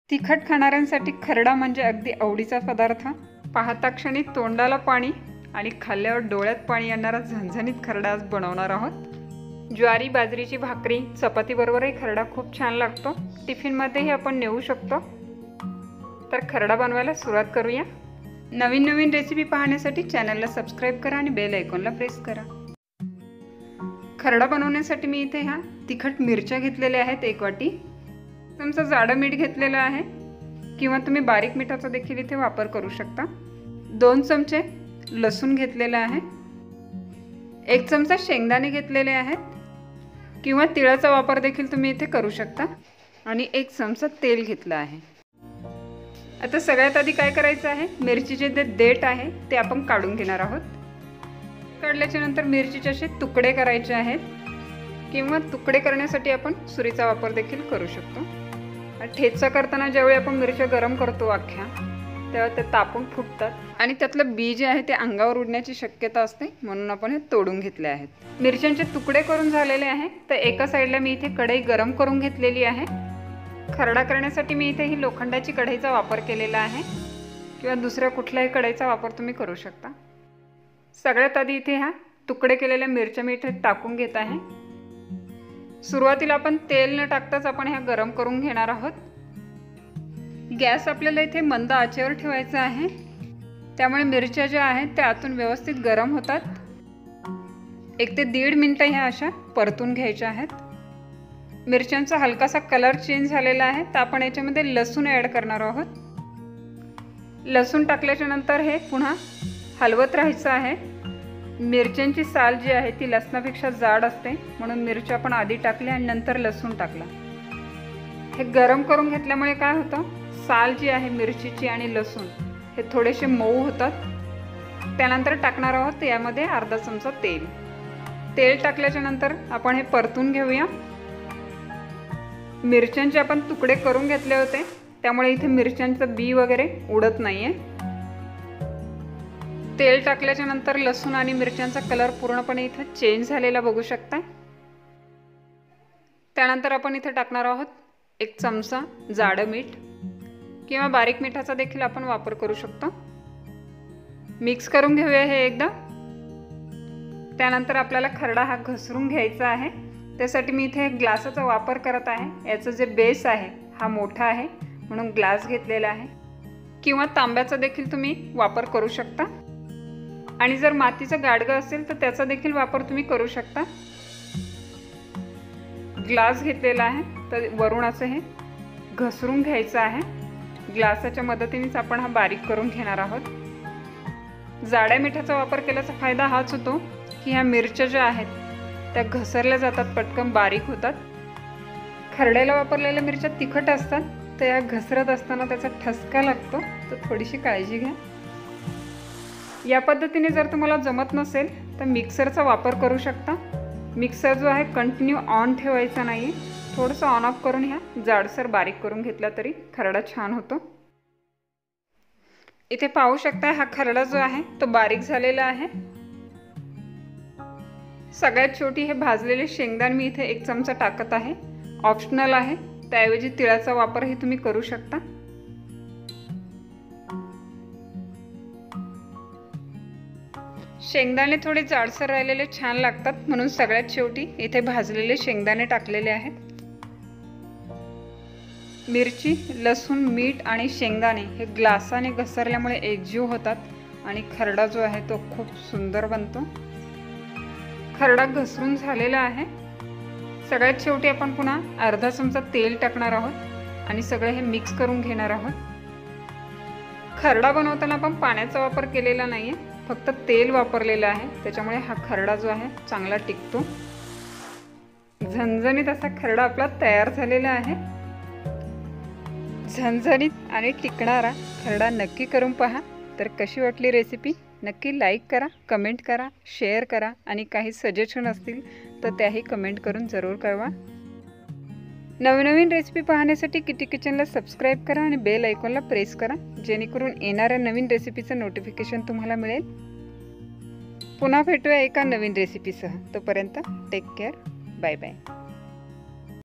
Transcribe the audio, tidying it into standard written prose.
तिखट खाणाऱ्यांसाठी खरडा म्हणजे अगदी आवडीचा पदार्थ। पाहता क्षणी तोंडाला पाणी आणि खाल्ल्यावर डोळ्यात पाणी येणारा झणझणीत खरडा आज बनवणार आहोत। ज्वारी बाजरीची भाकरी चपातीबरोबरही खरडा खूप छान लागतो। टिफिनमध्येही आपण नेऊ शकतो। तर खरडा बनवायला सुरुवात करूया। नवीन नवीन रेसिपी पाहण्यासाठी चॅनलला सबस्क्राइब करा आणि बेल आयकॉनला प्रेस करा। खरडा बनवण्यासाठी मी इथे ह्या तिखट मिरच्या घेतलेल्या आहेत 1 वाटी। चमचा जाडं मीठ घेतलेलं आहे किंवा तुम्ही बारीक मिठाचा देखील इथे वापर करू शकता। 2 चमचे लसूण घेतलेला आहे। 1 चमचा शेंगदाणे घेतलेले आहेत किंवा तिळाचा वापर देखील तुम्ही इथे करू शकता आणि 1 चमचा तेल घेतलं आहे। आता सगळ्यात आधी काय करायचं आहे, मिरचीचे जे देठ आहे ते आपण काढून घेणार आहोत। काढल्याच्या नंतर मिरचीचे असे तुकडे करायचे आहेत किंवा तुकडे करण्यासाठी आपण सुरीचा वापर देखील करू शकतो। ठेचा करताना ज्यावेळी आपण मिरच्या गरम करतो अख्ख्या, तेव्हा ते तापून फुटतात आणि त्यातलं बी जे आहे ते अंगावर उडण्याची शक्यता असते, म्हणून आपण हे तोडून घेतले आहेत। मिरच्यांचे तुकडे करून झालेले आहे। तर एका साईडला मी इथे कढई गरम करून घेतलेली आहे। खरडा करण्यासाठी मी इथे ही लोखंडाची कढईचा वापर केलेला आहे किंवा दुसऱ्या कुठल्याही कढईचा वापर तुम्ही करू शकता। सगळ्यात आधी इथे ह्या तुकडे केलेल्या मिरच्या मी इथे टाकून घेत आहे। सुरुवातीला आपण तेल न टाकताच आपण ह्या गरम करून घेणार आहोत। गॅस आपल्याला इथे मंद आचेवर ठेवायचा आहे, त्यामुळे मिरच्या ज्या आहेत त्या आतून व्यवस्थित गरम होतात। 1 ते 1.5 मिनिटं ह्या अशा परतून घ्यायच्या आहेत। मिरच्यांचा हलकासा कलर चेंज झालेला आहे, तर आपण याच्यामध्ये लसूण ॲड करणार आहोत। लसूण टाकल्याच्या नंतर हे पुन्हा हलवत राहायचं आहे। मिरच्यांची साल जी आहे ती लसणापेक्षा जाड असते, म्हणून मिरच्या आपण आधी टाकल्या आणि नंतर लसूण टाकला। हे गरम करून घेतल्यामुळे काय होतं, साल जी आहे मिरचीची आणि लसूण हे थोडेसे मऊ होतात। त्यानंतर टाकणार आहोत यामध्ये अर्धा चमचा तेल। तेल टाकल्याच्या नंतर आपण हे परतून घेऊया। मिरच्यांचे आपण तुकडे करून घेतले होते, त्यामुळे इथे मिरच्यांचं बी वगैरे उडत नाहीये। तेल टाकल्याच्या नंतर लसूण आणि मिरच्यांचा कलर पूर्णपणे इथे चेंज झालेला बघू शकता। त्यानंतर आपण इथे टाकणार आहोत 1 चमचा जाडं मीठ किंवा बारीक मिठाचा देखील आपण वापर करू शकतो। मिक्स करून घेऊया हे एकदा। त्यानंतर आपल्याला खरडा हा घसरून घ्यायचा आहे, त्यासाठी मी इथे ग्लासाचा वापर करत आहे। याचा जे बेस आहे हा मोठा आहे, म्हणून ग्लास घेतलेला आहे किंवा तांब्याचा देखील तुम्ही वापर करू शकता आणि जर मातीचं गाडगं असेल तर त्याचा देखील वापर तुम्ही करू शकता। ग्लास घेतलेला आहे, तर वरून असं हे घसरून घ्यायचं आहे। ग्लासाच्या मदतीनेच आपण हा बारीक करून घेणार आहोत। जाड्या मिठाचा वापर केल्याचा फायदा हाच होतो की ह्या मिरच्या ज्या आहेत त्या घसरल्या जातात, पटकन बारीक होतात। खरड्याला वापरलेल्या मिरच्या तिखट असतात, तर या घसरत असताना त्याचा ठसका लागतो, तर थोडीशी काळजी घ्या। या पद्धतीने जर तुम्हाला जमत नसेल तर मिक्सरचा वापर करू शकता। मिक्सर जो आहे कंटिन्यू ऑन ठेवायचा नाही, थोडंसं ऑन ऑफ करून ह्या जाडसर बारीक करून घेतला तरी खरडा छान होतो। इथे पाहू शकता हा खरडा जो आहे तो बारीक झालेला आहे। सगळ्यात शेवटी हे भाजलेले शेंगदाणे मी इथे 1 चमचा टाकत आहे, ऑप्शनल आहे, त्याऐवजी तिळाचा वापरही तुम्ही करू शकता। शेंगदाणे थोडे जाडसर राहिलेले छान लागतात, म्हणून सगळ्यात शेवटी इथे भाजलेले शेंगदाणे टाकलेले आहेत। मिरची, लसूण, मीठ आणि शेंगदाणे हे ग्लासाने घसरल्यामुळे एकजीव होतात आणि खरडा जो आहे तो खूप सुंदर बनतो। खरडा घसरून झालेला आहे। सगळ्यात शेवटी आपण पुन्हा अर्धा चमचा तेल टाकणार आहोत आणि सगळं हे मिक्स करून घेणार आहोत। खरडा बनवताना आपण पाण्याचा वापर केलेला नाहीये, फक्त तेल वापरलेलं आहे, त्याच्यामुळे हा खरडा जो आहे चांगला टिकतो। झणझणीत असा खरडा आपला तयार झालेला आहे। झणझणीत आणि टिकणारा खरडा नक्की करून पहा। तर कशी वाटली रेसिपी नक्की लाईक करा, कमेंट करा, शेअर करा आणि काही सजेशन असतील तर त्याही कमेंट करून जरूर कळवा। नवनवीन रेसिपी पाहण्यासाठी किटी किचनला सबस्क्राइब करा आणि बेल आयकॉनला प्रेस करा, जेणेकरून येणाऱ्या नवीन रेसिपीचं नोटिफिकेशन तुम्हाला मिळेल। पुन्हा भेटूया एका नवीन रेसिपीसह, तोपर्यंत टेक केअर, बाय बाय।